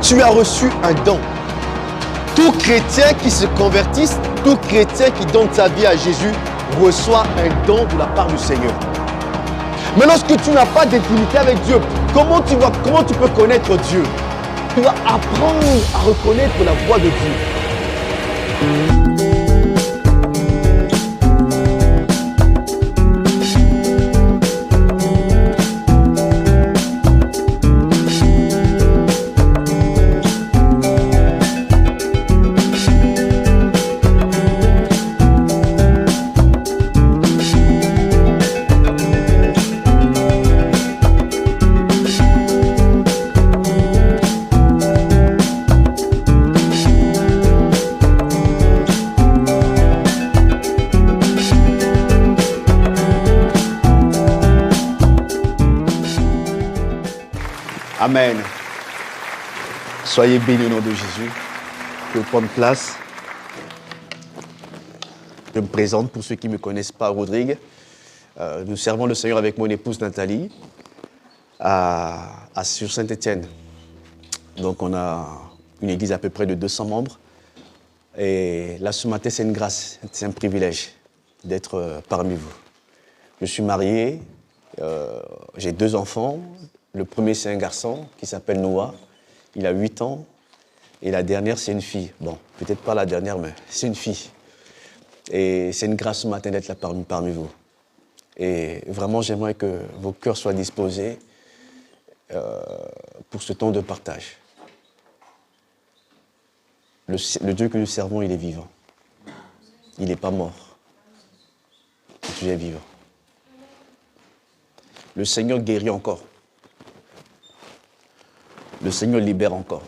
Tu as reçu un don. Tout chrétien qui se convertisse, tout chrétien qui donne sa vie à Jésus, reçoit un don de la part du Seigneur. Mais lorsque tu n'as pas d'intimité avec Dieu, comment tu peux connaître Dieu? Tu dois apprendre à reconnaître la voix de Dieu. Amen. Soyez bénis au nom de Jésus. Je vais prendre place. Je me présente pour ceux qui ne me connaissent pas, Rodrigue. Nous servons le Seigneur avec mon épouse Nathalie sur Saint-Étienne. Donc on a une église à peu près de 200 membres. Et là ce matin c'est une grâce, c'est un privilège d'être parmi vous. Je suis marié, j'ai 2 enfants. Le premier, c'est un garçon qui s'appelle Noah. Il a 8 ans. Et la dernière, c'est une fille. Bon, peut-être pas la dernière, mais c'est une fille. Et c'est une grâce ce matin d'être là parmi vous. Et vraiment, j'aimerais que vos cœurs soient disposés pour ce temps de partage. Le Dieu que nous servons, il est vivant. Il n'est pas mort. Dieu est vivant. Le Seigneur guérit encore. Le Seigneur libère encore.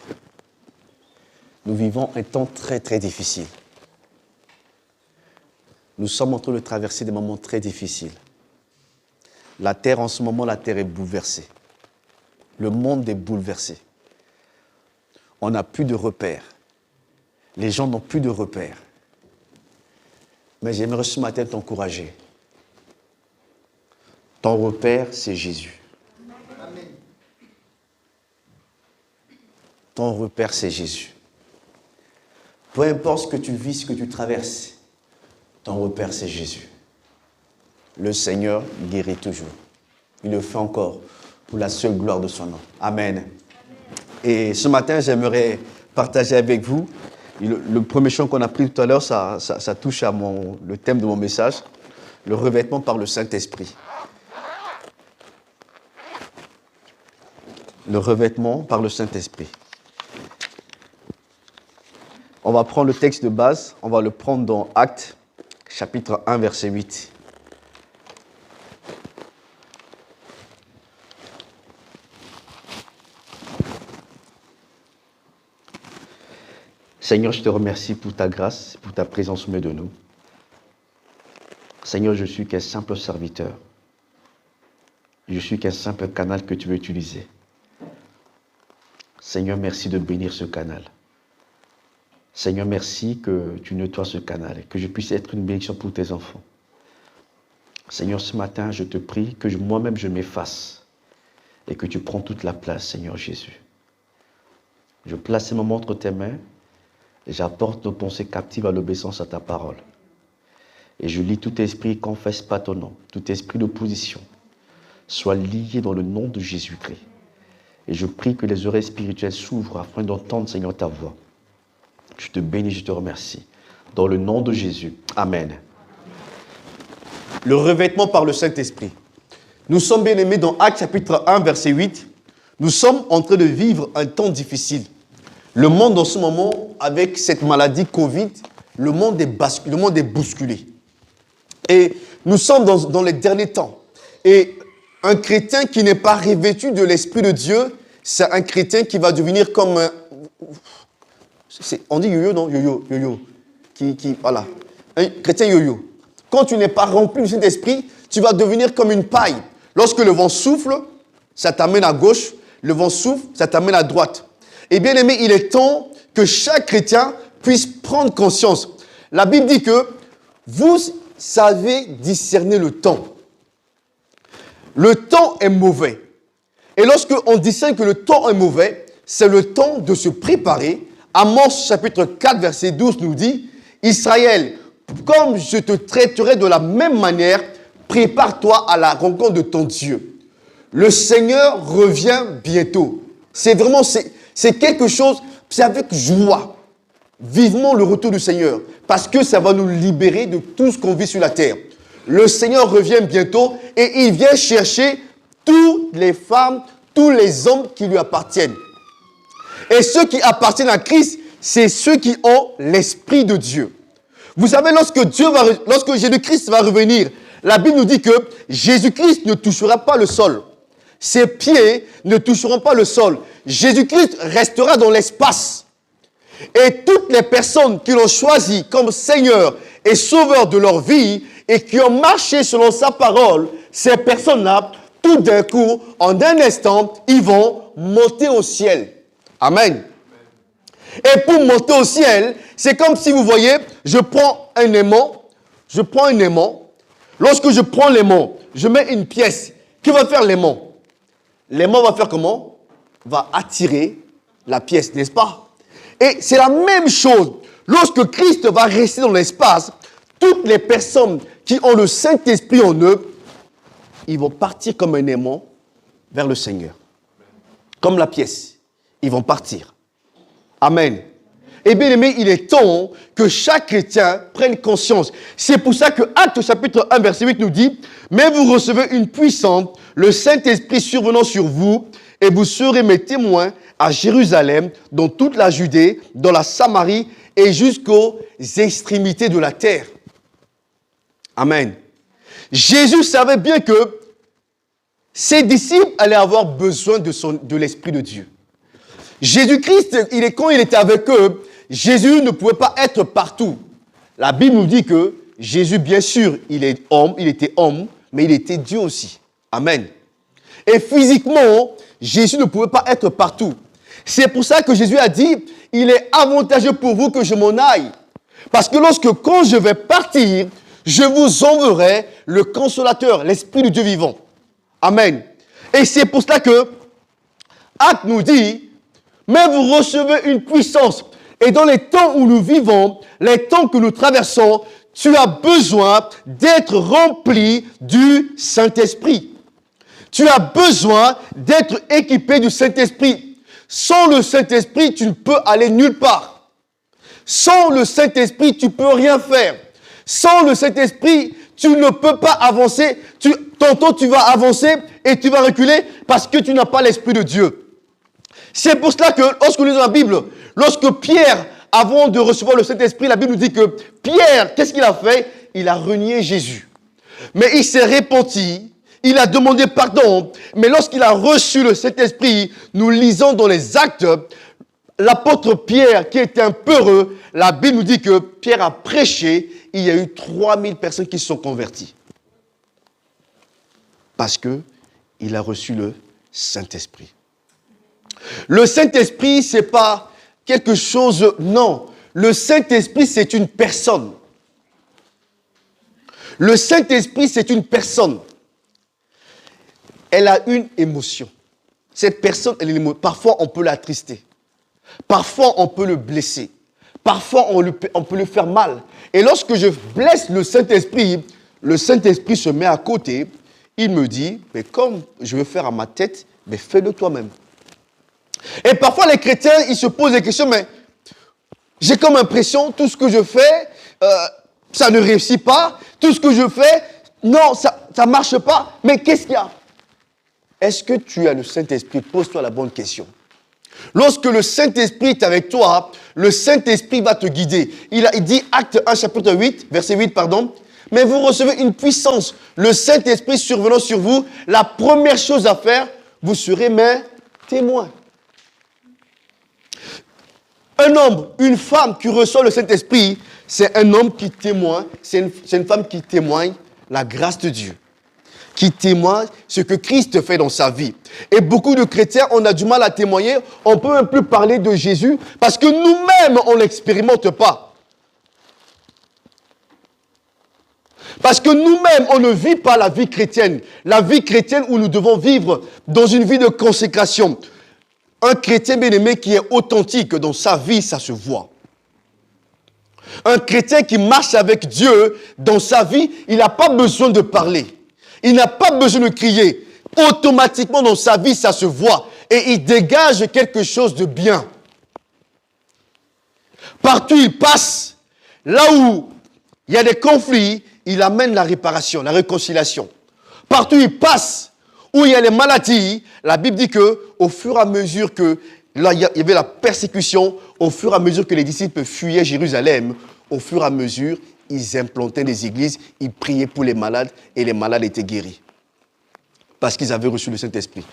Nous vivons un temps très, très difficile. Nous sommes en train de traverser des moments très difficiles. La terre, en ce moment, la terre est bouleversée. Le monde est bouleversé. On n'a plus de repères. Les gens n'ont plus de repères. Mais j'aimerais ce matin t'encourager. Ton repère, c'est Jésus. Ton repère, c'est Jésus. Peu importe ce que tu vis, ce que tu traverses, ton repère, c'est Jésus. Le Seigneur guérit toujours. Il le fait encore pour la seule gloire de son nom. Amen. Et ce matin, j'aimerais partager avec vous. Le premier chant qu'on a pris tout à l'heure, ça touche à le thème de mon message, le revêtement par le Saint-Esprit. Le revêtement par le Saint-Esprit. On va prendre le texte de base, on va le prendre dans Actes, chapitre 1, verset 8. Seigneur, je te remercie pour ta grâce, pour ta présence au milieu de nous. Seigneur, je suis qu'un simple serviteur. Je suis qu'un simple canal que tu veux utiliser. Seigneur, merci de bénir ce canal. Seigneur, merci que tu nettoies ce canal et que je puisse être une bénédiction pour tes enfants. Seigneur, ce matin, je te prie que moi-même je m'efface et que tu prends toute la place, Seigneur Jésus. Je place ces moments entre tes mains et j'apporte nos pensées captives à l'obéissance à ta parole. Et je lis tout esprit qui ne confesse pas ton nom, tout esprit d'opposition, soit lié dans le nom de Jésus-Christ. Et je prie que les oreilles spirituelles s'ouvrent afin d'entendre, Seigneur, ta voix. Je te bénis, je te remercie. Dans le nom de Jésus. Amen. Le revêtement par le Saint-Esprit. Nous sommes bien aimés dans Actes chapitre 1, verset 8. Nous sommes en train de vivre un temps difficile. Le monde en ce moment, avec cette maladie Covid, le monde est bousculé. Et nous sommes dans les derniers temps. Et un chrétien qui n'est pas revêtu de l'Esprit de Dieu, c'est un chrétien qui va devenir comme un... On dit yo-yo, non? Yo-yo. Voilà. Un chrétien yo-yo. Quand tu n'es pas rempli du Saint-Esprit, tu vas devenir comme une paille. Lorsque le vent souffle, ça t'amène à gauche. Le vent souffle, ça t'amène à droite. Et bien aimé, il est temps que chaque chrétien puisse prendre conscience. La Bible dit que vous savez discerner le temps. Le temps est mauvais. Et lorsque on discerne que le temps est mauvais, c'est le temps de se préparer. Amos chapitre 4, verset 12 nous dit, Israël, comme je te traiterai de la même manière, prépare-toi à la rencontre de ton Dieu. Le Seigneur revient bientôt. C'est vraiment, c'est quelque chose, c'est avec joie. Vivement le retour du Seigneur, parce que ça va nous libérer de tout ce qu'on vit sur la terre. Le Seigneur revient bientôt et il vient chercher toutes les femmes, tous les hommes qui lui appartiennent. Et ceux qui appartiennent à Christ, c'est ceux qui ont l'Esprit de Dieu. Vous savez, lorsque Jésus-Christ va revenir, la Bible nous dit que Jésus-Christ ne touchera pas le sol. Ses pieds ne toucheront pas le sol. Jésus-Christ restera dans l'espace. Et toutes les personnes qui l'ont choisi comme Seigneur et Sauveur de leur vie et qui ont marché selon sa parole, ces personnes-là, tout d'un coup, en un instant, ils vont monter au ciel. Amen. Et pour monter au ciel, c'est comme si vous voyez, je prends un aimant. Lorsque je prends l'aimant, je mets une pièce. Qui va faire l'aimant? L'aimant va faire comment? Va attirer la pièce, n'est-ce pas? Et c'est la même chose. Lorsque Christ va rester dans l'espace, toutes les personnes qui ont le Saint-Esprit en eux, ils vont partir comme un aimant vers le Seigneur. Comme la pièce. Ils vont partir. Amen. Et bien aimé, il est temps que chaque chrétien prenne conscience. C'est pour ça que Actes chapitre 1, verset 8 nous dit, « Mais vous recevez une puissance, le Saint-Esprit survenant sur vous, et vous serez mes témoins à Jérusalem, dans toute la Judée, dans la Samarie et jusqu'aux extrémités de la terre. » Amen. Jésus savait bien que ses disciples allaient avoir besoin de l'Esprit de Dieu. Jésus-Christ, quand il était avec eux, Jésus ne pouvait pas être partout. La Bible nous dit que Jésus, bien sûr, il était homme, mais il était Dieu aussi. Amen. Et physiquement, Jésus ne pouvait pas être partout. C'est pour ça que Jésus a dit, il est avantageux pour vous que je m'en aille. Parce que quand je vais partir, je vous enverrai le consolateur, l'Esprit de Dieu vivant. Amen. Et c'est pour cela que Actes nous dit, mais vous recevez une puissance. Et dans les temps où nous vivons, les temps que nous traversons, tu as besoin d'être rempli du Saint-Esprit. Tu as besoin d'être équipé du Saint-Esprit. Sans le Saint-Esprit, tu ne peux aller nulle part. Sans le Saint-Esprit, tu ne peux rien faire. Sans le Saint-Esprit, tu ne peux pas avancer. Tantôt, tu vas avancer et tu vas reculer parce que tu n'as pas l'Esprit de Dieu. C'est pour cela que lorsque nous lisons la Bible, lorsque Pierre, avant de recevoir le Saint-Esprit, la Bible nous dit que Pierre, qu'est-ce qu'il a fait? Il a renié Jésus. Mais il s'est repenti, il a demandé pardon. Mais lorsqu'il a reçu le Saint-Esprit, nous lisons dans les Actes, l'apôtre Pierre, qui était un peureux, la Bible nous dit que Pierre a prêché, il y a eu 3000 personnes qui se sont converties. Parce qu'il a reçu le Saint-Esprit. Le Saint-Esprit, ce n'est pas quelque chose... Non, le Saint-Esprit, c'est une personne. Le Saint-Esprit, c'est une personne. Elle a une émotion. Cette personne, elle est émotion. Parfois, on peut l'attrister. Parfois, on peut le blesser. Parfois, on peut le faire mal. Et lorsque je blesse le Saint-Esprit se met à côté. Il me dit, mais comme je veux faire à ma tête, mais fais-le toi-même. Et parfois, les chrétiens, ils se posent des questions, mais j'ai comme impression, tout ce que je fais, ça ne réussit pas. Tout ce que je fais, non, ça ne marche pas. Mais qu'est-ce qu'il y a? Est-ce que tu as le Saint-Esprit? Pose-toi la bonne question. Lorsque le Saint-Esprit est avec toi, le Saint-Esprit va te guider. Il dit, Acte 1, chapitre 8, verset 8, pardon. Mais vous recevez une puissance, le Saint-Esprit survenant sur vous. La première chose à faire, vous serez mes témoins. Un homme, une femme qui reçoit le Saint-Esprit, c'est un homme qui témoigne, c'est une femme qui témoigne la grâce de Dieu, qui témoigne ce que Christ fait dans sa vie. Et beaucoup de chrétiens, on a du mal à témoigner, on ne peut même plus parler de Jésus parce que nous-mêmes, on ne l'expérimente pas. Parce que nous-mêmes, on ne vit pas la vie chrétienne où nous devons vivre dans une vie de consécration. Un chrétien bien-aimé qui est authentique dans sa vie, ça se voit. Un chrétien qui marche avec Dieu dans sa vie, il n'a pas besoin de parler. Il n'a pas besoin de crier. Automatiquement dans sa vie, ça se voit. Et il dégage quelque chose de bien. Partout où il passe, là où il y a des conflits, il amène la réparation, la réconciliation. Partout où il passe, où il y a les maladies, la Bible dit qu'au fur et à mesure que là, il y avait la persécution, au fur et à mesure que les disciples fuyaient Jérusalem, au fur et à mesure, ils implantaient des églises, ils priaient pour les malades et les malades étaient guéris. Parce qu'ils avaient reçu le Saint-Esprit.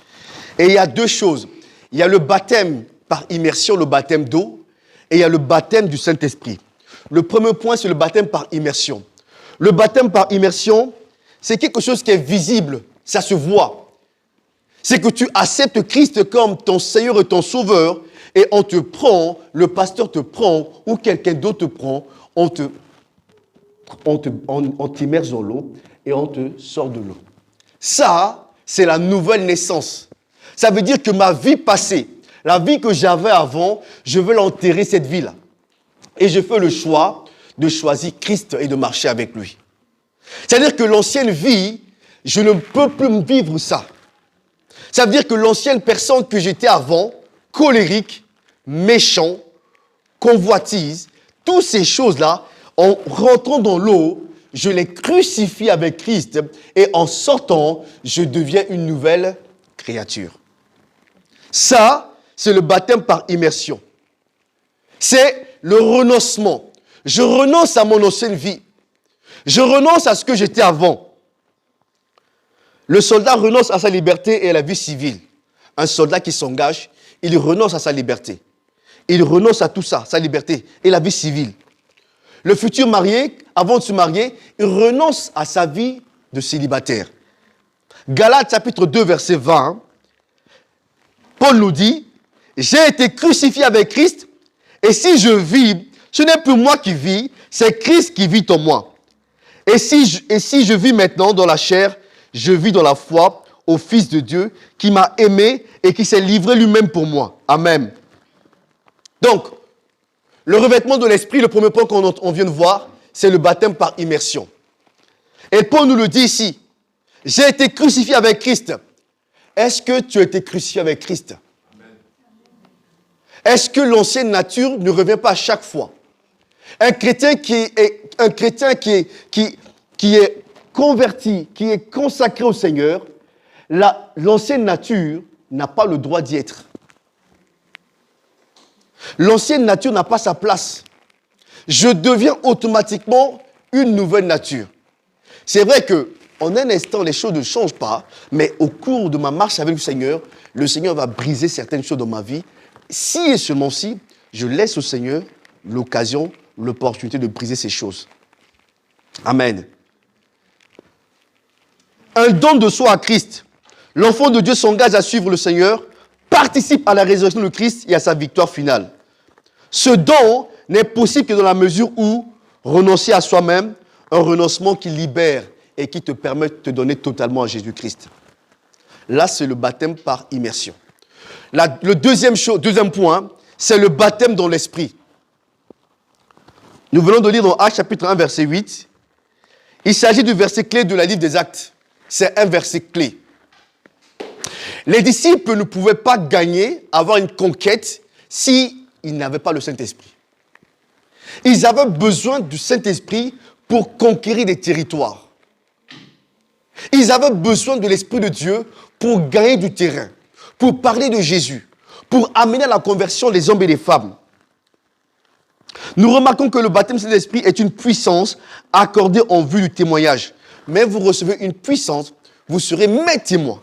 Et il y a deux choses. Il y a le baptême par immersion, le baptême d'eau, et il y a le baptême du Saint-Esprit. Le premier point, c'est le baptême par immersion. Le baptême par immersion, c'est quelque chose qui est visible, ça se voit. C'est que tu acceptes Christ comme ton Seigneur et ton Sauveur, et on te prend, le pasteur te prend, ou quelqu'un d'autre te prend, on t'immerge dans l'eau, et on te sort de l'eau. Ça, c'est la nouvelle naissance. Ça veut dire que ma vie passée, la vie que j'avais avant, je veux l'enterrer, cette vie-là. Et je fais le choix de choisir Christ et de marcher avec lui. C'est-à-dire que l'ancienne vie, je ne peux plus vivre ça. Ça veut dire que l'ancienne personne que j'étais avant, colérique, méchant, convoitise, toutes ces choses-là, en rentrant dans l'eau, je les crucifie avec Christ et en sortant, je deviens une nouvelle créature. Ça, c'est le baptême par immersion. C'est le renoncement. Je renonce à mon ancienne vie. Je renonce à ce que j'étais avant. Le soldat renonce à sa liberté et à la vie civile. Un soldat qui s'engage, il renonce à sa liberté. Il renonce à tout ça, sa liberté et la vie civile. Le futur marié, avant de se marier, il renonce à sa vie de célibataire. Galates chapitre 2, verset 20, Paul nous dit, « J'ai été crucifié avec Christ, et si je vis, ce n'est plus moi qui vis, c'est Christ qui vit en moi. Et si je vis maintenant dans la chair, je vis dans la foi au Fils de Dieu qui m'a aimé et qui s'est livré lui-même pour moi. » Amen. Donc, le revêtement de l'esprit, le premier point qu'on vient de voir, c'est le baptême par immersion. Et Paul nous le dit ici. J'ai été crucifié avec Christ. Est-ce que tu as été crucifié avec Christ? Est-ce que l'ancienne nature ne revient pas à chaque fois? Un chrétien qui est converti, qui est consacré au Seigneur, l'ancienne nature n'a pas le droit d'y être. L'ancienne nature n'a pas sa place. Je deviens automatiquement une nouvelle nature. C'est vrai qu'en un instant, les choses ne changent pas, mais au cours de ma marche avec le Seigneur va briser certaines choses dans ma vie. Si et seulement si, je laisse au Seigneur l'occasion, l'opportunité de briser ces choses. Amen. Un don de soi à Christ. L'enfant de Dieu s'engage à suivre le Seigneur, participe à la résurrection de Christ et à sa victoire finale. Ce don n'est possible que dans la mesure où renoncer à soi-même, un renoncement qui libère et qui te permet de te donner totalement à Jésus-Christ. Là, c'est le baptême par immersion. Le deuxième point, c'est le baptême dans l'esprit. Nous venons de lire dans Actes chapitre 1, verset 8. Il s'agit du verset clé de la livre des Actes. C'est un verset clé. Les disciples ne pouvaient pas gagner, avoir une conquête, s'ils n'avaient pas le Saint-Esprit. Ils avaient besoin du Saint-Esprit pour conquérir des territoires. Ils avaient besoin de l'Esprit de Dieu pour gagner du terrain, pour parler de Jésus, pour amener à la conversion les hommes et les femmes. Nous remarquons que le baptême de l'Esprit est une puissance accordée en vue du témoignage. Mais vous recevez une puissance, vous serez mes témoins.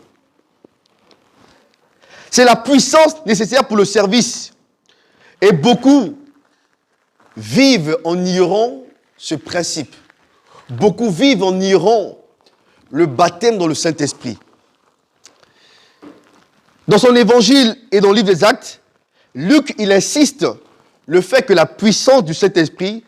C'est la puissance nécessaire pour le service. Et beaucoup vivent en ignorant ce principe. Beaucoup vivent en ignorant le baptême dans le Saint-Esprit. Dans son évangile et dans le livre des Actes, Luc, il insiste le fait que la puissance du Saint-Esprit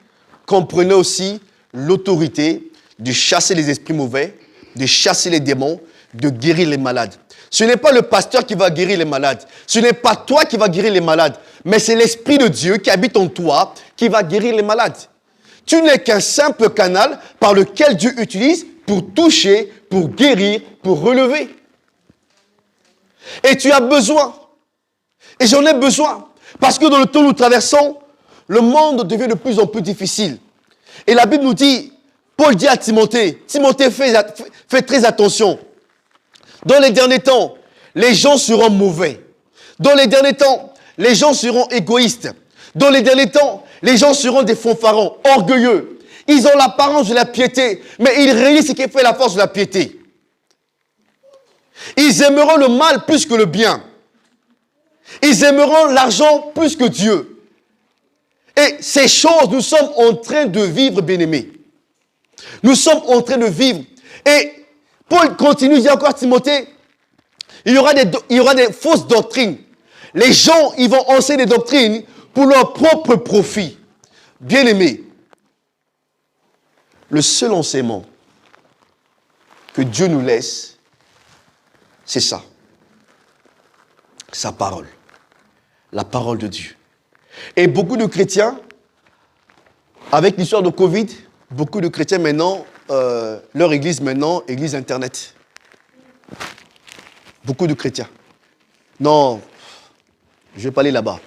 comprenait aussi l'autorité de chasser les esprits mauvais, de chasser les démons, de guérir les malades. Ce n'est pas le pasteur qui va guérir les malades. Ce n'est pas toi qui va guérir les malades. Mais c'est l'Esprit de Dieu qui habite en toi qui va guérir les malades. Tu n'es qu'un simple canal par lequel Dieu utilise pour toucher, pour guérir, pour relever. Et tu as besoin. Et j'en ai besoin. Parce que dans le temps où nous traversons, le monde devient de plus en plus difficile. Et la Bible nous dit, Paul dit à Timothée, Timothée, fais très attention. Dans les derniers temps, les gens seront mauvais. Dans les derniers temps, les gens seront égoïstes. Dans les derniers temps, les gens seront des fanfarons, orgueilleux. Ils ont l'apparence de la piété, mais ils réalisent ce qui fait la force de la piété. Ils aimeront le mal plus que le bien. Ils aimeront l'argent plus que Dieu. Et ces choses, nous sommes en train de vivre, bien-aimés. Nous sommes en train de vivre. Et Paul continue, il dit encore à Timothée, il y aura des fausses doctrines. Les gens, ils vont enseigner des doctrines pour leur propre profit. Bien-aimés, le seul enseignement que Dieu nous laisse, c'est ça. Sa parole. La parole de Dieu. Et beaucoup de chrétiens, avec l'histoire de Covid, beaucoup de chrétiens maintenant, leur église maintenant, église internet. Beaucoup de chrétiens. Non, je ne vais pas aller là-bas.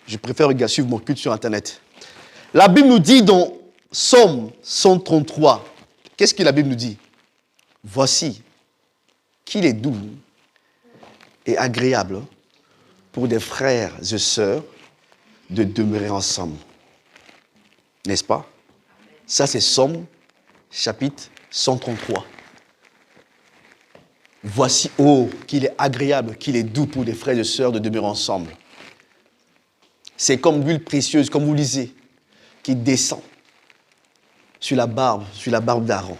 Je préfère suivre mon culte sur internet. La Bible nous dit dans Psaume 133, qu'est-ce que la Bible nous dit? Voici qu'il est doux et agréable pour des frères et sœurs de demeurer ensemble. N'est-ce pas? Ça, c'est Psaume, chapitre 133. Voici, oh, qu'il est agréable, qu'il est doux pour des frères et sœurs de demeurer ensemble. C'est comme l'huile précieuse, comme vous lisez, qui descend sur la barbe d'Aaron.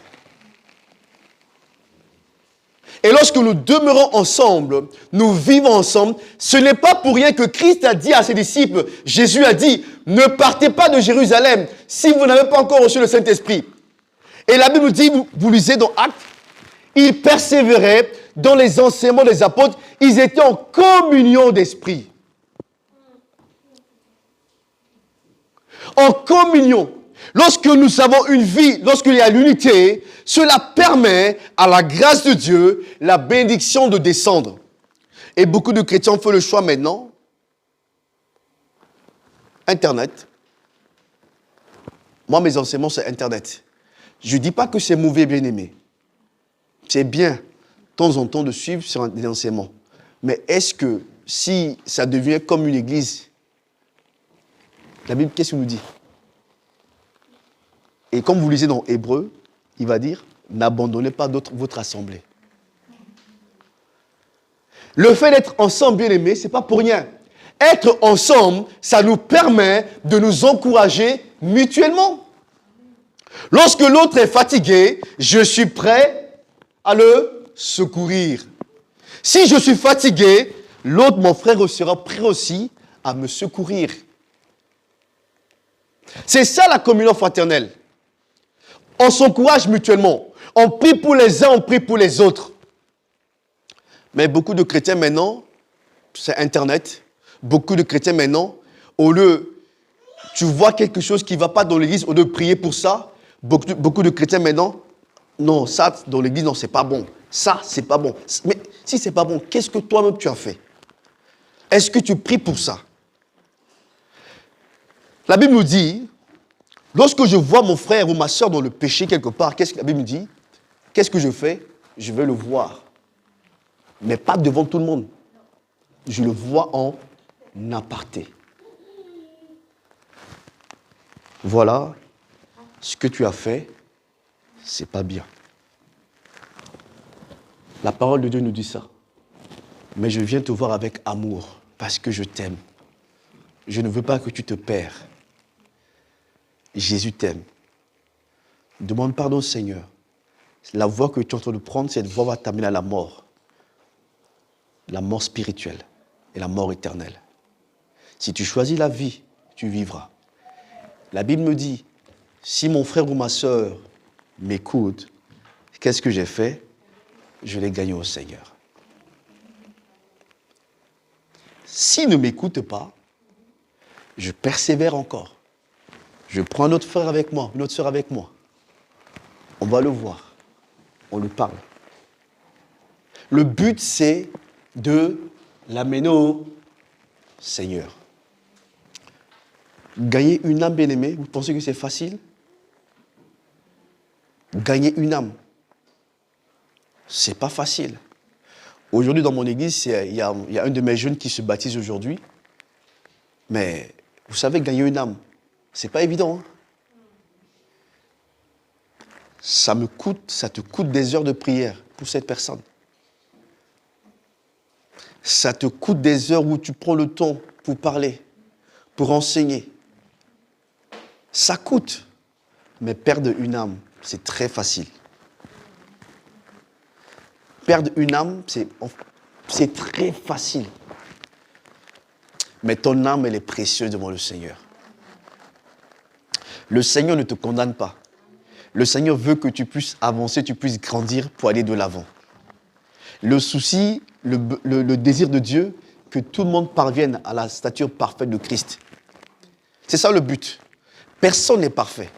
Et lorsque nous demeurons ensemble, nous vivons ensemble, ce n'est pas pour rien que Christ a dit à ses disciples, Jésus a dit, ne partez pas de Jérusalem si vous n'avez pas encore reçu le Saint-Esprit. Et la Bible nous dit, vous lisez dans Actes, ils persévéraient dans les enseignements des apôtres, ils étaient en communion d'esprit. En communion. Lorsque nous avons une vie, lorsqu'il y a l'unité, cela permet à la grâce de Dieu, la bénédiction de descendre. Et beaucoup de chrétiens font le choix maintenant. Internet. Moi, mes enseignements, c'est Internet. Je ne dis pas que c'est mauvais, bien-aimé. C'est bien, de temps en temps, de suivre sur des enseignements. Mais est-ce que, si ça devient comme une église, la Bible, qu'est-ce qu'elle nous dit? Et comme vous lisez dans Hébreu, il va dire, n'abandonnez pas votre assemblée. Le fait d'être ensemble, bien-aimés, ce n'est pas pour rien. Être ensemble, ça nous permet de nous encourager mutuellement. Lorsque l'autre est fatigué, je suis prêt à le secourir. Si je suis fatigué, l'autre, mon frère, sera prêt aussi à me secourir. C'est ça la communion fraternelle. On s'encourage mutuellement. On prie pour les uns, on prie pour les autres. Mais beaucoup de chrétiens maintenant, c'est Internet, beaucoup de chrétiens maintenant, au lieu, tu vois quelque chose qui ne va pas dans l'église, au lieu de prier pour ça, beaucoup de chrétiens maintenant, non, ça, dans l'église, non, c'est pas bon. Ça, c'est pas bon. Mais si c'est pas bon, qu'est-ce que toi-même tu as fait? Est-ce que tu pries pour ça? La Bible nous dit, lorsque je vois mon frère ou ma soeur dans le péché quelque part, qu'est-ce que la Bible me dit? Qu'est-ce que je fais? Je vais le voir. Mais pas devant tout le monde. Je le vois en aparté. Voilà, ce que tu as fait, c'est pas bien. La parole de Dieu nous dit ça. Mais je viens te voir avec amour, parce que je t'aime. Je ne veux pas que tu te perds. Jésus t'aime. Demande pardon au Seigneur. La voie que tu es en train de prendre, cette voie va t'amener à la mort spirituelle et la mort éternelle. Si tu choisis la vie, tu vivras. La Bible me dit, si mon frère ou ma soeur m'écoute, qu'est-ce que j'ai fait? Je l'ai gagné au Seigneur. s'il ne m'écoute pas, je persévère encore. Je prends un autre frère avec moi, une autre sœur avec moi. On va le voir. On lui parle. Le but, c'est de l'amener au Seigneur. Gagner une âme, bien-aimée, vous pensez que c'est facile? Gagner une âme, c'est pas facile. Aujourd'hui, dans mon église, il y a un de mes jeunes qui se baptise aujourd'hui. Mais vous savez, gagner une âme, c'est pas évident. Hein? Ça te coûte des heures de prière pour cette personne. Ça te coûte des heures où tu prends le temps pour parler, pour enseigner. Ça coûte. Mais perdre une âme, c'est très facile. Perdre une âme, c'est très facile. Mais ton âme, elle est précieuse devant le Seigneur. Le Seigneur ne te condamne pas. Le Seigneur veut que tu puisses avancer, tu puisses grandir pour aller de l'avant. Le souci, le désir de Dieu, que tout le monde parvienne à la stature parfaite de Christ. C'est ça le but. Personne n'est parfait.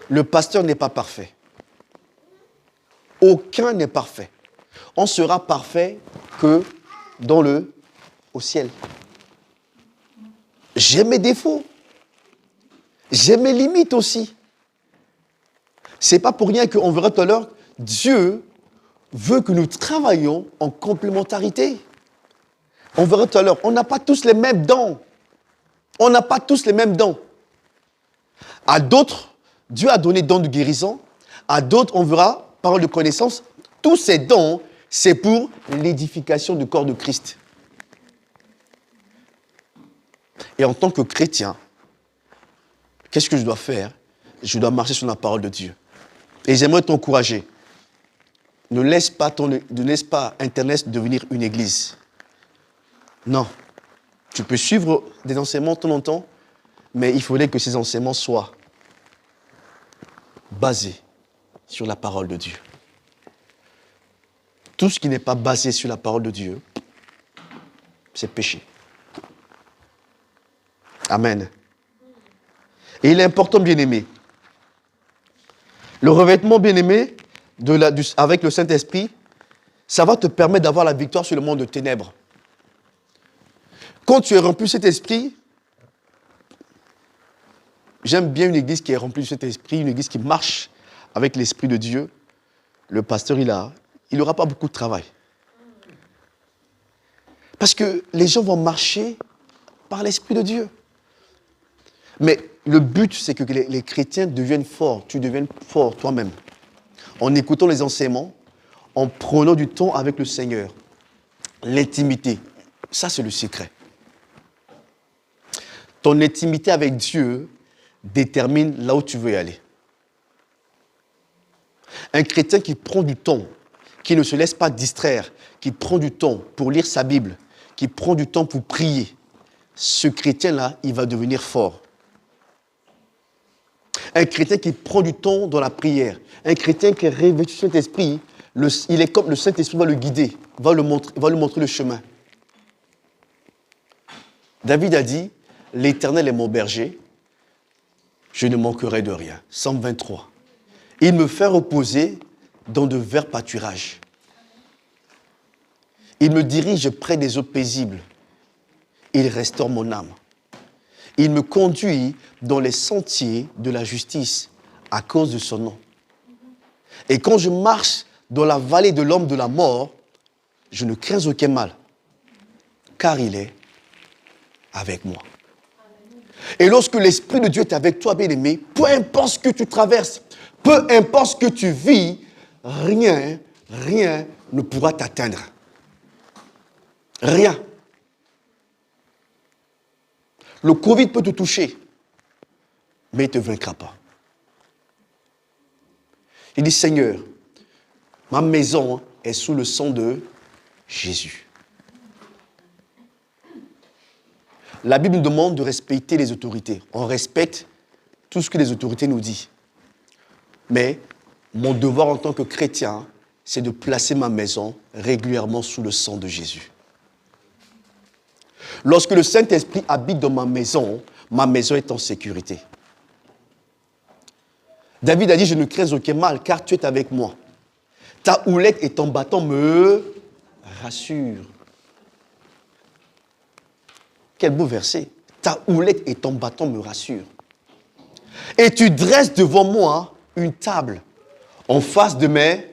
Le pasteur n'est pas parfait. Aucun n'est parfait. On sera parfait que au ciel. J'ai mes défauts. J'ai mes limites aussi. C'est pas pour rien qu'on verra tout à l'heure, Dieu veut que nous travaillions en complémentarité. On verra tout à l'heure, on n'a pas tous les mêmes dons. On n'a pas tous les mêmes dons. À d'autres, Dieu a donné don de guérison. À d'autres, on verra, parole de connaissance, tous ces dons, c'est pour l'édification du corps de Christ. Et en tant que chrétien, qu'est-ce que je dois faire? Je dois marcher sur la parole de Dieu. Et j'aimerais t'encourager. Ne laisse pas Internet devenir une église. Non. Tu peux suivre des enseignements de temps en temps, mais il faudrait que ces enseignements soient basés sur la parole de Dieu. Tout ce qui n'est pas basé sur la parole de Dieu, c'est péché. Amen. Et il est important, bien-aimé, le revêtement, bien-aimé, avec le Saint-Esprit, ça va te permettre d'avoir la victoire sur le monde de ténèbres. Quand tu es rempli de cet esprit, j'aime bien une église qui est remplie de cet esprit, une église qui marche avec l'Esprit de Dieu. Le pasteur, il n'aura pas beaucoup de travail. Parce que les gens vont marcher par l'Esprit de Dieu. Mais le but, c'est que les chrétiens deviennent forts. Tu deviennes fort toi-même. En écoutant les enseignements, en prenant du temps avec le Seigneur. L'intimité, ça c'est le secret. Ton intimité avec Dieu détermine là où tu veux y aller. Un chrétien qui prend du temps, qui ne se laisse pas distraire, qui prend du temps pour lire sa Bible, qui prend du temps pour prier, ce chrétien-là, il va devenir fort. Un chrétien qui prend du temps dans la prière, un chrétien qui est revêtu du Saint-Esprit, il est comme le Saint-Esprit va le guider, va lui montrer le chemin. David a dit, l'Éternel est mon berger, je ne manquerai de rien. Psaume 23. Il me fait reposer dans de verts pâturages. Il me dirige près des eaux paisibles. Il restaure mon âme. Il me conduit dans les sentiers de la justice à cause de son nom. Et quand je marche dans la vallée de l'ombre de la mort, je ne crains aucun mal, car il est avec moi. Et lorsque l'Esprit de Dieu est avec toi, bien-aimé, peu importe ce que tu traverses, peu importe ce que tu vis, rien ne pourra t'atteindre. Rien. Le Covid peut te toucher, mais il ne te vaincra pas. Il dit, Seigneur, ma maison est sous le sang de Jésus. La Bible nous demande de respecter les autorités. On respecte tout ce que les autorités nous disent. Mais mon devoir en tant que chrétien, c'est de placer ma maison régulièrement sous le sang de Jésus. Lorsque le Saint-Esprit habite dans ma maison est en sécurité. David a dit, je ne crains aucun mal, car tu es avec moi. Ta houlette et ton bâton me rassurent. Quel beau verset. Ta houlette et ton bâton me rassurent. Et tu dresses devant moi une table en face de mes...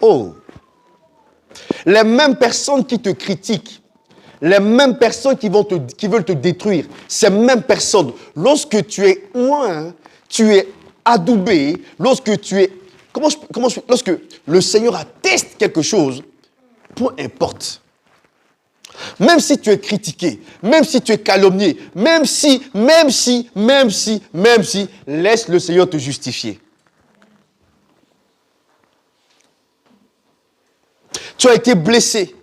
Oh! Les mêmes personnes qui te critiquent, les mêmes personnes qui veulent te détruire, ces mêmes personnes, lorsque tu es loin, tu es adoubé, lorsque le Seigneur atteste quelque chose, peu importe. Même si tu es critiqué, même si tu es calomnié, même si, laisse le Seigneur te justifier. Tu as été blessé,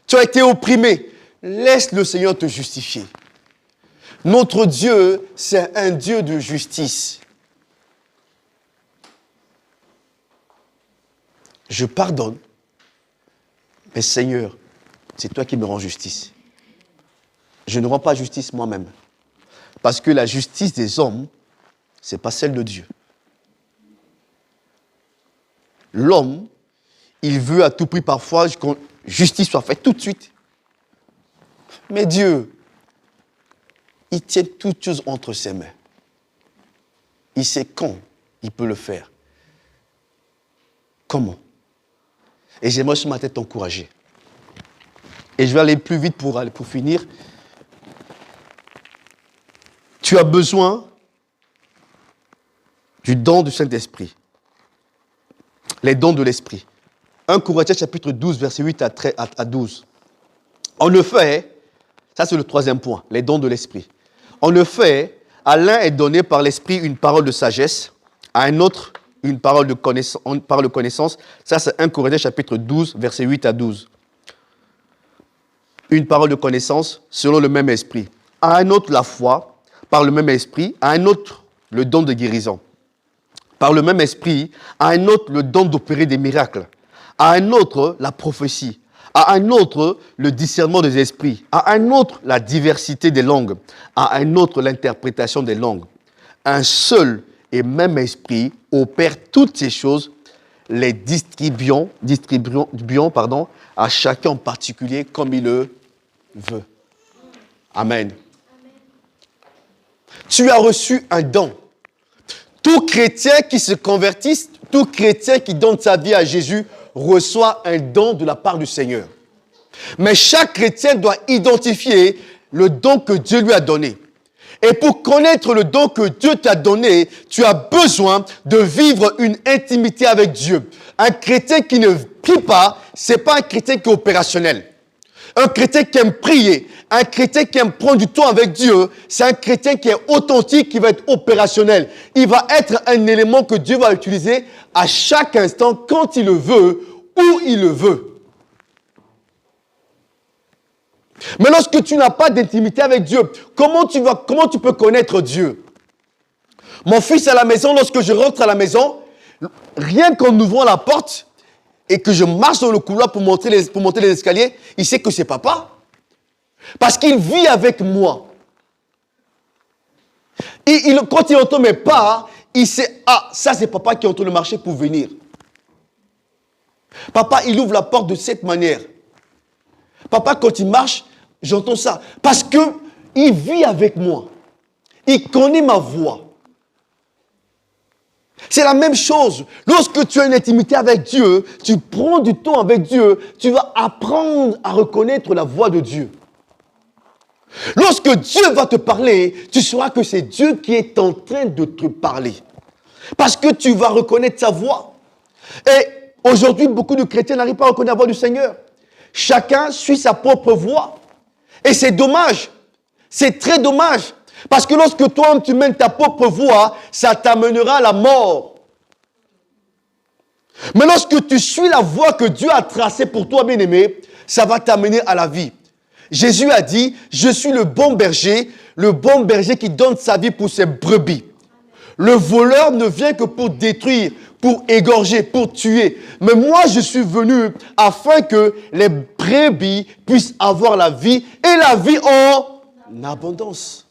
tu as été opprimé, laisse le Seigneur te justifier. Notre Dieu, c'est un Dieu de justice. Je pardonne, mais Seigneur, c'est toi qui me rends justice. Je ne rends pas justice moi-même. Parce que la justice des hommes, ce n'est pas celle de Dieu. L'homme, il veut à tout prix parfois que justice soit faite tout de suite. Mais Dieu, il tient toutes choses entre ses mains. Il sait quand il peut le faire. Comment? Et j'aimerais ce matin t'encourager. Et je vais aller plus vite pour finir. Tu as besoin du don du Saint-Esprit. Les dons de l'Esprit. 1 Corinthiens chapitre 12, verset 8 à 12. En effet, ça c'est le troisième point, les dons de l'Esprit. En effet, à l'un est donné par l'Esprit une parole de sagesse, à un autre une parole de connaissance. Ça c'est 1 Corinthiens chapitre 12, verset 8 à 12. Une parole de connaissance selon le même esprit. À un autre, la foi, par le même esprit. À un autre, le don de guérison. Par le même esprit. À un autre, le don d'opérer des miracles. À un autre, la prophétie. À un autre, le discernement des esprits. À un autre, la diversité des langues. À un autre, l'interprétation des langues. Un seul et même esprit opère toutes ces choses, les distribuant à chacun en particulier comme il le veut. Amen. Tu as reçu un don. Tout chrétien qui se convertisse, tout chrétien qui donne sa vie à Jésus reçoit un don de la part du Seigneur. Mais chaque chrétien doit identifier le don que Dieu lui a donné. Et pour connaître le don que Dieu t'a donné, tu as besoin de vivre une intimité avec Dieu. Un chrétien qui ne prie pas, ce n'est pas un chrétien qui est opérationnel. Un chrétien qui aime prier, un chrétien qui aime prendre du temps avec Dieu, c'est un chrétien qui est authentique, qui va être opérationnel. Il va être un élément que Dieu va utiliser à chaque instant, quand il le veut, où il le veut. Mais lorsque tu n'as pas d'intimité avec Dieu, comment tu peux connaître Dieu? Mon fils à la maison, lorsque je rentre à la maison, rien qu'en ouvrant la porte et que je marche dans le couloir pour monter les escaliers, il sait que c'est papa. Parce qu'il vit avec moi. Quand il entend mes pas, il sait, ça c'est papa qui est en train de marcher pour venir. Papa, il ouvre la porte de cette manière. Papa, quand il marche, j'entends ça. Parce qu'il vit avec moi. Il connaît ma voix. C'est la même chose. Lorsque tu as une intimité avec Dieu, tu prends du temps avec Dieu, tu vas apprendre à reconnaître la voix de Dieu. Lorsque Dieu va te parler, tu sauras que c'est Dieu qui est en train de te parler. Parce que tu vas reconnaître sa voix. Et aujourd'hui, beaucoup de chrétiens n'arrivent pas à reconnaître la voix du Seigneur. Chacun suit sa propre voix. Et c'est dommage. C'est très dommage. Parce que lorsque toi, tu mènes ta propre voie, ça t'amènera à la mort. Mais lorsque tu suis la voie que Dieu a tracée pour toi, bien-aimé, ça va t'amener à la vie. Jésus a dit, je suis le bon berger qui donne sa vie pour ses brebis. Le voleur ne vient que pour détruire, pour égorger, pour tuer. Mais moi, je suis venu afin que les brebis puissent avoir la vie et la vie en abondance.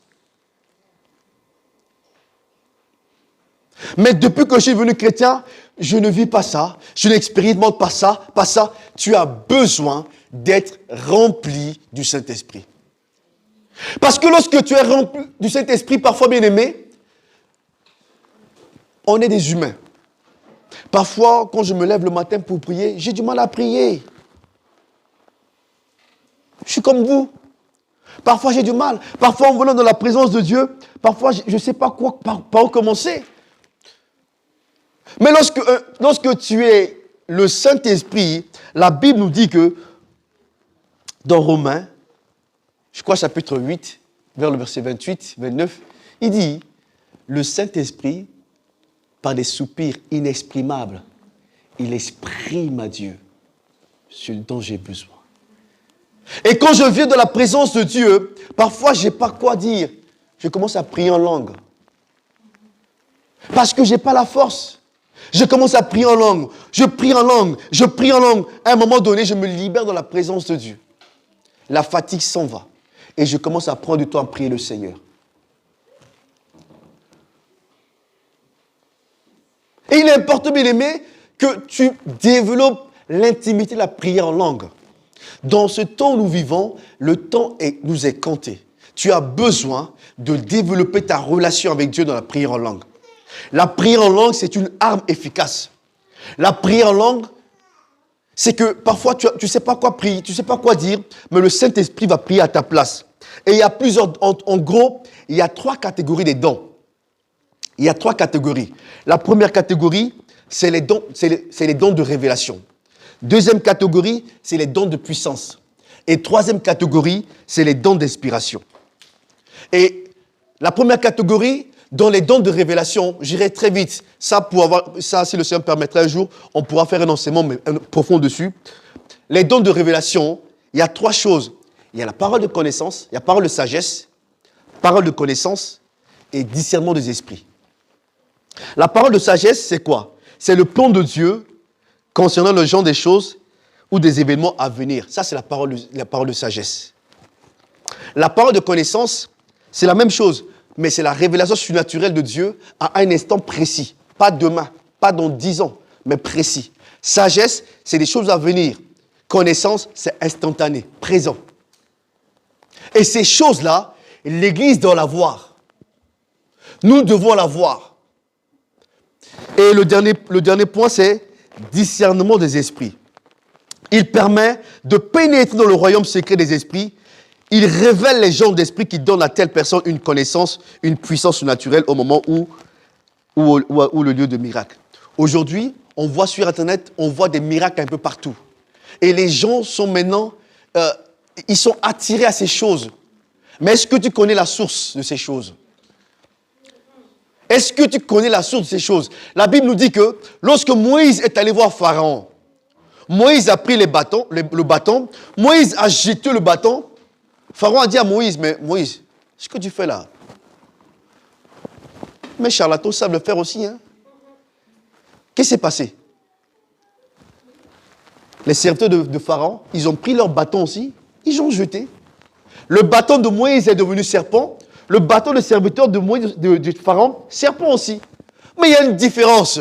Mais depuis que je suis devenu chrétien, je ne vis pas ça, je n'expérimente pas ça, pas ça. Tu as besoin d'être rempli du Saint-Esprit. Parce que lorsque tu es rempli du Saint-Esprit, parfois bien-aimé, on est des humains. Parfois, quand je me lève le matin pour prier, j'ai du mal à prier. Je suis comme vous. Parfois, j'ai du mal. Parfois, en venant dans la présence de Dieu, parfois, je ne sais pas par où commencer. Mais lorsque tu es le Saint-Esprit, la Bible nous dit que dans Romains, je crois chapitre 8, vers le verset 28, 29, il dit, le Saint-Esprit, par des soupirs inexprimables, il exprime à Dieu ce dont j'ai besoin. Et quand je viens de la présence de Dieu, parfois je n'ai pas quoi dire. Je commence à prier en langue. Parce que je n'ai pas la force. Je commence à prier en langue. Je prie en langue. Je prie en langue. À un moment donné, je me libère dans la présence de Dieu. La fatigue s'en va. Et je commence à prendre du temps à prier le Seigneur. Et il est important, bien aimé, que tu développes l'intimité de la prière en langue. Dans ce temps où nous vivons, le temps nous est compté. Tu as besoin de développer ta relation avec Dieu dans la prière en langue. La prière en langue, c'est une arme efficace. La prière en langue, c'est que parfois tu ne sais pas quoi prier, tu ne sais pas quoi dire, mais le Saint-Esprit va prier à ta place. Et il y a plusieurs, en gros, il y a 3 catégories des dons. Il y a 3 catégories. La première catégorie, c'est les dons de révélation. Deuxième catégorie, c'est les dons de puissance. Et troisième catégorie, c'est les dons d'inspiration. Et la première catégorie, dans les dons de révélation, j'irai très vite. Ça, si le Seigneur permettrait un jour, on pourra faire un enseignement profond dessus. Les dons de révélation, il y a 3 choses. Il y a la parole de connaissance, il y a la parole de sagesse, parole de connaissance et discernement des esprits. La parole de sagesse, c'est quoi? C'est le plan de Dieu concernant le genre des choses ou des événements à venir. Ça, c'est la parole de sagesse. La parole de connaissance, c'est la même chose, mais c'est la révélation surnaturelle de Dieu à un instant précis. Pas demain, pas dans 10 ans, mais précis. Sagesse, c'est des choses à venir. Connaissance, c'est instantané, présent. Et ces choses-là, l'Église doit l'avoir. Nous devons l'avoir. Et le dernier point, c'est discernement des esprits. Il permet de pénétrer dans le royaume secret des esprits. Il révèle les genres d'esprit qui donnent à telle personne une connaissance, une puissance surnaturelle au moment où le lieu de miracle. Aujourd'hui, on voit sur Internet, on voit des miracles un peu partout. Et les gens sont maintenant, ils sont attirés à ces choses. Mais est-ce que tu connais la source de ces choses? Est-ce que tu connais la source de ces choses? La Bible nous dit que lorsque Moïse est allé voir Pharaon, Moïse a pris le bâton, Moïse a jeté le bâton. Pharaon a dit à Moïse, mais Moïse, ce que tu fais là? Mais charlatans savent le faire aussi. Hein? Qu'est-ce qui s'est passé? Les serviteurs de Pharaon, ils ont pris leur bâton aussi, ils l'ont jeté. Le bâton de Moïse est devenu serpent. Le bâton de serviteur de Moïse, de Pharaon, serpent aussi. Mais il y a une différence.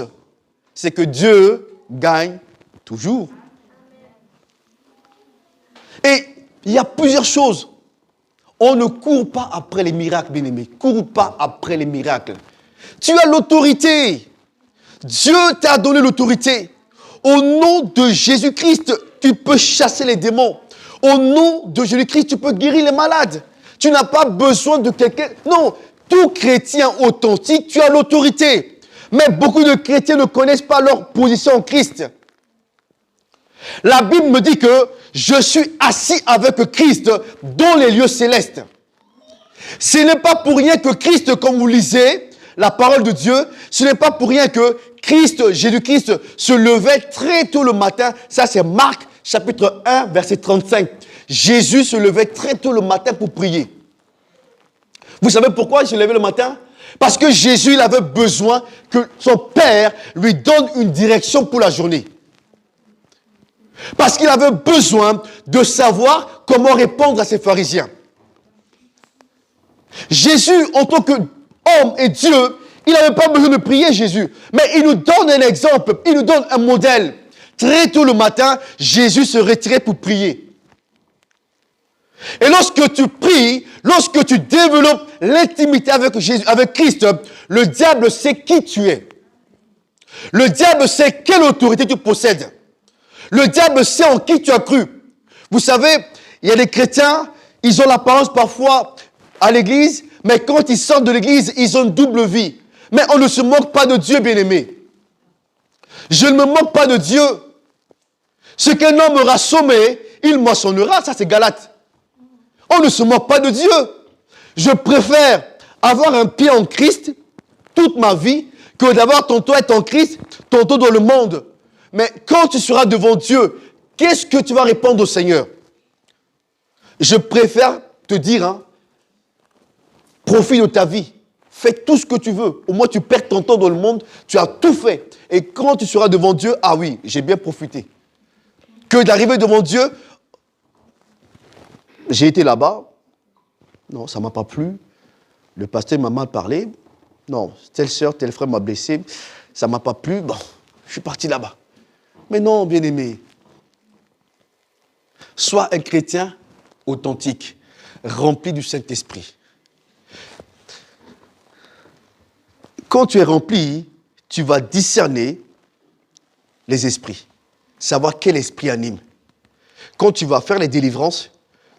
C'est que Dieu gagne toujours. Et il y a plusieurs choses. On ne court pas après les miracles, bien-aimés. Cours pas après les miracles. Tu as l'autorité. Dieu t'a donné l'autorité. Au nom de Jésus-Christ, tu peux chasser les démons. Au nom de Jésus-Christ, tu peux guérir les malades. Tu n'as pas besoin de quelqu'un. Non, tout chrétien authentique, tu as l'autorité. Mais beaucoup de chrétiens ne connaissent pas leur position en Christ. La Bible me dit que je suis assis avec Christ dans les lieux célestes. Ce n'est pas pour rien que Christ, comme vous lisez la parole de Dieu, ce n'est pas pour rien que Christ, Jésus-Christ, se levait très tôt le matin. Ça, c'est Marc, chapitre 1, verset 35. Jésus se levait très tôt le matin pour prier. Vous savez pourquoi il se levait le matin? Parce que Jésus, il avait besoin que son Père lui donne une direction pour la journée. Parce qu'il avait besoin de savoir comment répondre à ces pharisiens. Jésus, en tant qu'homme et Dieu, il n'avait pas besoin de prier Jésus. Mais il nous donne un exemple, il nous donne un modèle. Très tôt le matin, Jésus se retirait pour prier. Et lorsque tu pries, lorsque tu développes l'intimité avec Jésus, avec Christ, le diable sait qui tu es. Le diable sait quelle autorité tu possèdes. Le diable sait en qui tu as cru. Vous savez, il y a des chrétiens, ils ont l'apparence parfois à l'église, mais quand ils sortent de l'église, ils ont une double vie. Mais on ne se moque pas de Dieu, bien-aimé. Je ne me moque pas de Dieu. Ce qu'un homme aura sommé, il moissonnera. Ça, c'est Galate. On ne se moque pas de Dieu. Je préfère avoir un pied en Christ toute ma vie que d'avoir tantôt être en Christ, tantôt dans le monde. Mais quand tu seras devant Dieu, qu'est-ce que tu vas répondre au Seigneur? Je préfère te dire, profite de ta vie. Fais tout ce que tu veux. Au moins, tu perds ton temps dans le monde. Tu as tout fait. Et quand tu seras devant Dieu, ah oui, j'ai bien profité. Que d'arriver devant Dieu, j'ai été là-bas. Non, ça ne m'a pas plu. Le pasteur m'a mal parlé. Non, telle sœur, tel frère m'a blessé. Ça ne m'a pas plu. Bon, je suis parti là-bas. Mais non, bien-aimé. Sois un chrétien authentique, rempli du Saint-Esprit. Quand tu es rempli, tu vas discerner les esprits. Savoir quel esprit anime. Quand tu vas faire les délivrances,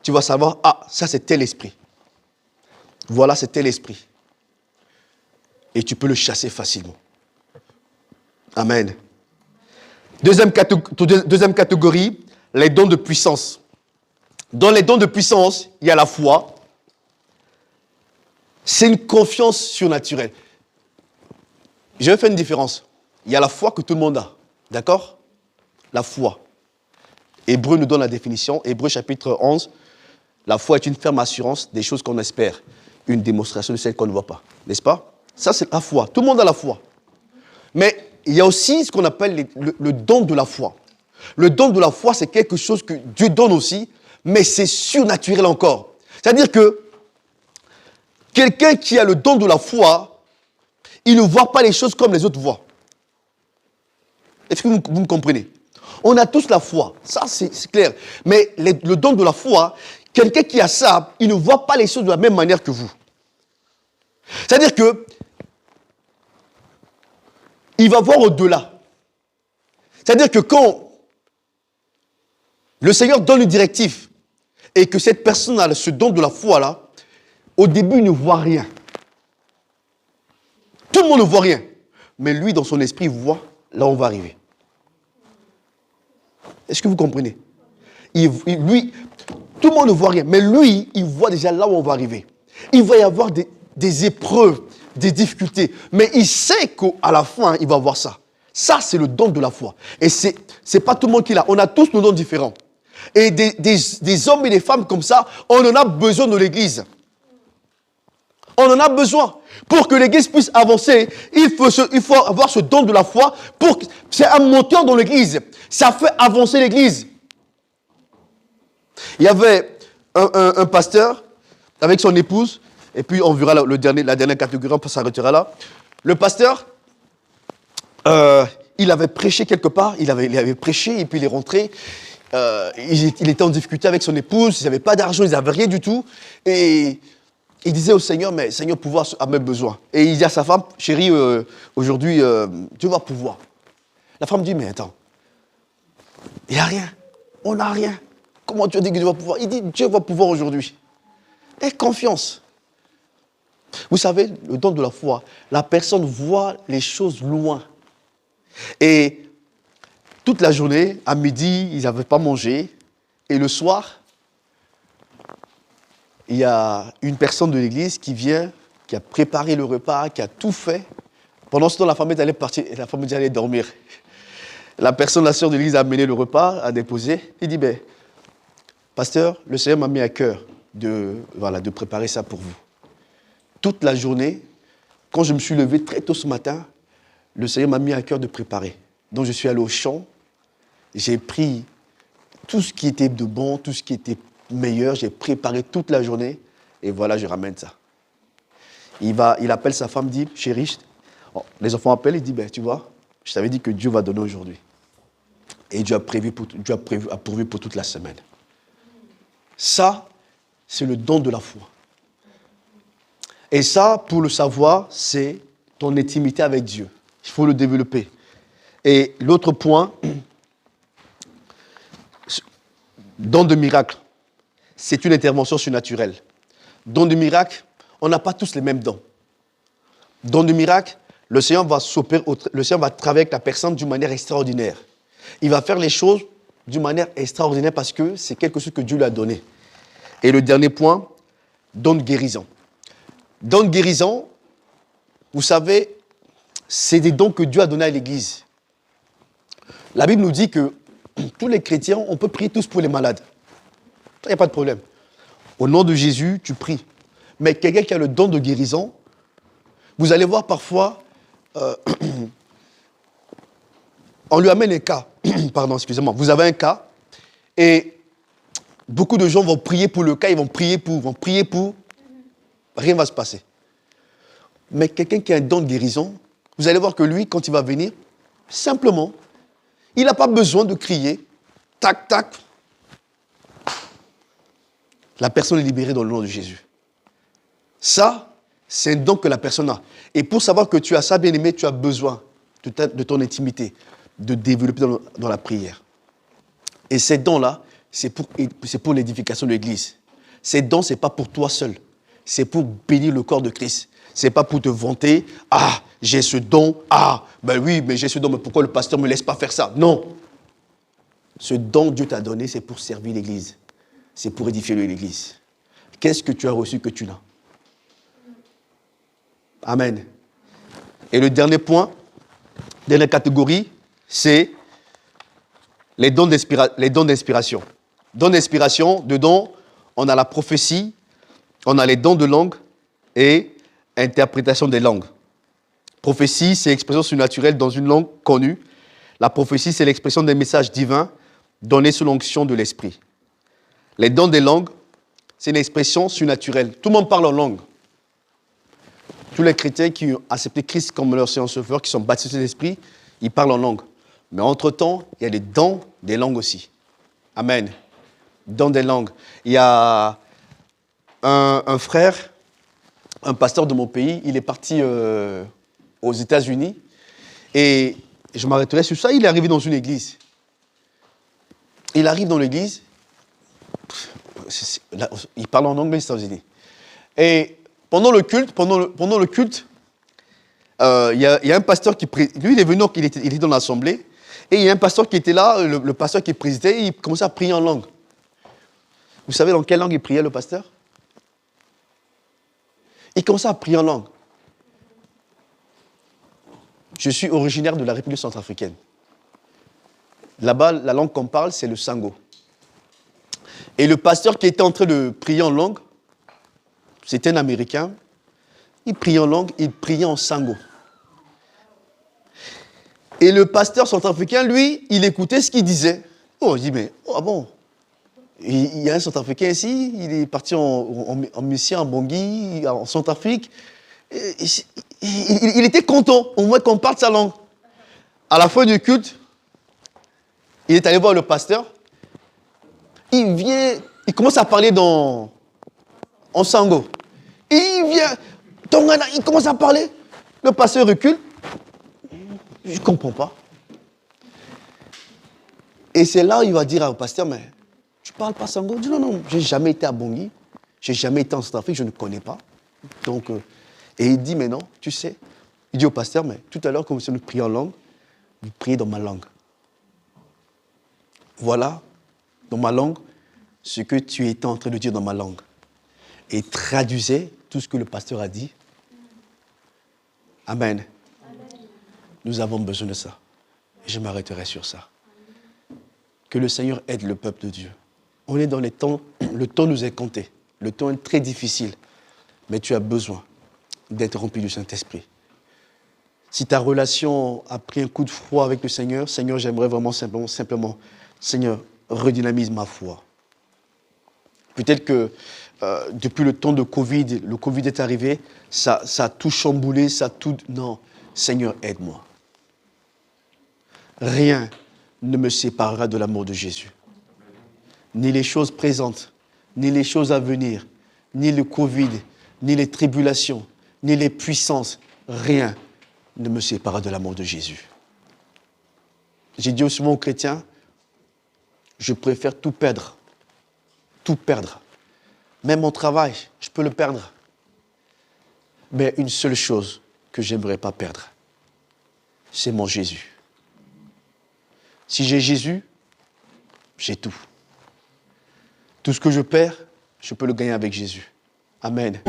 tu vas savoir, ça c'est tel esprit. Voilà, c'est tel esprit. Et tu peux le chasser facilement. Amen. Deuxième catégorie, les dons de puissance. Dans les dons de puissance, il y a la foi. C'est une confiance surnaturelle. Je vais faire une différence. Il y a la foi que tout le monde a. D'accord? La foi. Hébreu nous donne la définition. Hébreu chapitre 11. La foi est une ferme assurance des choses qu'on espère. Une démonstration de celles qu'on ne voit pas. N'est-ce pas? Ça, c'est la foi. Tout le monde a la foi. Mais il y a aussi ce qu'on appelle le don de la foi. Le don de la foi, c'est quelque chose que Dieu donne aussi, mais c'est surnaturel encore. C'est-à-dire que quelqu'un qui a le don de la foi, il ne voit pas les choses comme les autres voient. Est-ce que vous me comprenez? On a tous la foi, ça c'est clair. Mais le don de la foi, quelqu'un qui a ça, il ne voit pas les choses de la même manière que vous. C'est-à-dire que il va voir au-delà. C'est-à-dire que quand le Seigneur donne une directive et que cette personne a ce don de la foi-là, au début, il ne voit rien. Tout le monde ne voit rien. Mais lui, dans son esprit, il voit là où on va arriver. Est-ce que vous comprenez? Lui, tout le monde ne voit rien. Mais lui, il voit déjà là où on va arriver. Il va y avoir des épreuves, des difficultés. Mais il sait qu'à la fin, il va avoir ça. Ça, c'est le don de la foi. Et c'est pas tout le monde qui l'a. On a tous nos dons différents. Et des hommes et des femmes comme ça, on en a besoin de l'Église. On en a besoin. Pour que l'Église puisse avancer, il faut avoir ce don de la foi. C'est un moteur dans l'Église. Ça fait avancer l'Église. Il y avait un pasteur avec son épouse, et puis on verra la dernière catégorie, on s'arrêtera là. Le pasteur, il avait prêché quelque part, il avait prêché, et puis il est rentré. Il était en difficulté avec son épouse, ils n'avaient pas d'argent, ils n'avaient rien du tout. Et il disait au Seigneur, mais Seigneur, pouvoir à mes besoins. Et il dit à sa femme, chérie, aujourd'hui, Dieu va pouvoir. La femme dit, mais attends, il n'y a rien, on n'a rien. Comment tu as dit que Dieu va pouvoir? Il dit, Dieu va pouvoir aujourd'hui. Aie confiance. Vous savez, le don de la foi, la personne voit les choses loin. Et toute la journée, à midi, ils n'avaient pas mangé. Et le soir, il y a une personne de l'église qui vient, qui a préparé le repas, qui a tout fait. Pendant ce temps, la famille allait partir, la famille allait dormir. La personne, la sœur de l'église, a amené le repas, a déposé. Il dit, ben, pasteur, le Seigneur m'a mis à cœur de préparer ça pour vous. Toute la journée, quand je me suis levé très tôt ce matin, le Seigneur m'a mis à cœur de préparer. Donc je suis allé au champ, j'ai pris tout ce qui était de bon, tout ce qui était meilleur, j'ai préparé toute la journée, et voilà, je ramène ça. Il appelle sa femme, dit, chérie, les enfants appellent, il dit, ben, tu vois, je t'avais dit que Dieu va donner aujourd'hui. Et Dieu a pourvu pour toute la semaine. Ça, c'est le don de la foi. Et ça, pour le savoir, c'est ton intimité avec Dieu. Il faut le développer. Et l'autre point, don de miracle, c'est une intervention surnaturelle. Don de miracle, on n'a pas tous les mêmes dons. Don de miracle, le Seigneur va travailler avec la personne d'une manière extraordinaire. Il va faire les choses d'une manière extraordinaire parce que c'est quelque chose que Dieu lui a donné. Et le dernier point, don de guérison. Don de guérison, vous savez, c'est des dons que Dieu a donnés à l'Église. La Bible nous dit que tous les chrétiens, on peut prier tous pour les malades. Il n'y a pas de problème. Au nom de Jésus, tu pries. Mais quelqu'un qui a le don de guérison, vous allez voir parfois, on lui amène un cas. Pardon, excusez-moi. Vous avez un cas et beaucoup de gens vont prier pour le cas, ils vont prier pour. Rien ne va se passer. Mais quelqu'un qui a un don de guérison, vous allez voir que lui, quand il va venir, simplement, il n'a pas besoin de crier. Tac, tac. La personne est libérée dans le nom de Jésus. Ça, c'est un don que la personne a. Et pour savoir que tu as ça, bien aimé, tu as besoin de ton intimité, de développer dans la prière. Et ces dons-là, c'est pour l'édification de l'Église. Ces dons, ce n'est pas pour toi seul. C'est pour bénir le corps de Christ. Ce n'est pas pour te vanter. Ah, j'ai ce don. Ah, ben oui, mais j'ai ce don. Mais pourquoi le pasteur ne me laisse pas faire ça? Non. Ce don que Dieu t'a donné, c'est pour servir l'Église. C'est pour édifier l'Église. Qu'est-ce que tu as reçu que tu n'as? Amen. Et le dernier point, dernière catégorie, c'est les dons d'inspiration. Dons d'inspiration, dedans, on a la prophétie, on a les dons de langue et interprétation des langues. Prophétie, c'est l'expression surnaturelle dans une langue connue. La prophétie, c'est l'expression des messages divins donnés sous l'onction de l'Esprit. Les dons des langues, c'est une expression surnaturelle. Tout le monde parle en langue. Tous les chrétiens qui ont accepté Christ comme leur Seigneur Sauveur, qui sont baptisés de l'Esprit, ils parlent en langue. Mais entre-temps, il y a les dons des langues aussi. Amen. Dons des langues. Il y a un frère, un pasteur de mon pays, il est parti aux États-Unis. Et je m'arrêterai sur ça. Il est arrivé dans une église. Il arrive dans l'église. Il parle en anglais aux États-Unis. Et pendant le culte, il y a un pasteur qui... Lui, il est venu, il était dans l'assemblée. Et il y a un pasteur qui était là, le pasteur qui présidait, et il commençait à prier en langue. Vous savez dans quelle langue il priait, le pasteur? Il commençait à prier en langue. Je suis originaire de la République centrafricaine. Là-bas, la langue qu'on parle, c'est le sango. Et le pasteur qui était en train de prier en langue, c'était un Américain. Il priait en langue, il priait en sango. Et le pasteur centrafricain, lui, il écoutait ce qu'il disait. Oh, il dit, mais, ah bon, il y a un centrafricain ici, il est parti en mission en Bangui, en Centrafrique. Il était content, au moins qu'on parle sa langue. À la fin du culte, il est allé voir le pasteur. Il commence à parler en sango. Il vient, Tongana, il commence à parler. Le pasteur recule. Je ne comprends pas. Et c'est là où il va dire au pasteur, mais tu ne parles pas sango? Il dit non, je n'ai jamais été à Bangui, je n'ai jamais été en Centrafrique, je ne connais pas. Donc, et il dit, mais non, tu sais. Il dit au pasteur, mais tout à l'heure, quand vous priez en langue, vous priez dans ma langue. Voilà, dans ma langue, ce que tu étais en train de dire dans ma langue. Et traduisez tout ce que le pasteur a dit. Amen. Nous avons besoin de ça. Et je m'arrêterai sur ça. Que le Seigneur aide le peuple de Dieu. On est dans les temps, le temps nous est compté. Le temps est très difficile. Mais tu as besoin d'être rempli du Saint-Esprit. Si ta relation a pris un coup de froid avec le Seigneur, Seigneur, j'aimerais vraiment simplement, Seigneur, redynamise ma foi. Peut-être que depuis le temps de Covid, le Covid est arrivé, ça a tout chamboulé, ça a tout... Non, Seigneur, aide-moi. Rien ne me séparera de l'amour de Jésus. Ni les choses présentes, ni les choses à venir, ni le Covid, ni les tribulations, ni les puissances, rien ne me séparera de l'amour de Jésus. J'ai dit souvent aux chrétiens, je préfère tout perdre. Tout perdre. Même mon travail, je peux le perdre. Mais une seule chose que j'aimerais pas perdre, c'est mon Jésus. Si j'ai Jésus, j'ai tout. Tout ce que je perds, je peux le gagner avec Jésus. Amen.